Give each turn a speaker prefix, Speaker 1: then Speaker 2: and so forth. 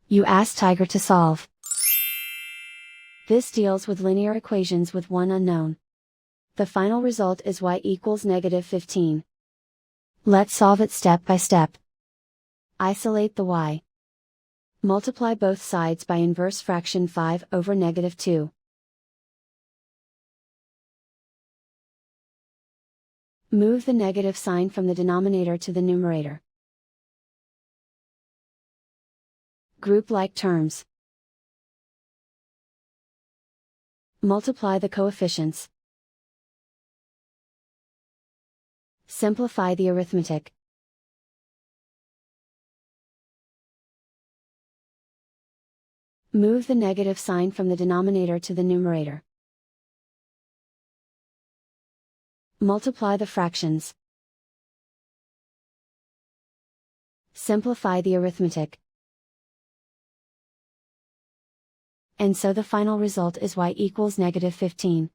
Speaker 1: You ask Tiger to solve. This deals with linear equations with one unknown. The final result is y equals -15. Let's solve it step by step. Isolate the y. Multiply both sides by inverse fraction 5 over -2. Move the negative sign from the denominator to the numerator. Group like terms. Multiply the coefficients. Simplify the arithmetic. Move the negative sign from the denominator to the numerator. Multiply the fractions. Simplify the arithmetic. And so the final result is y equals -15.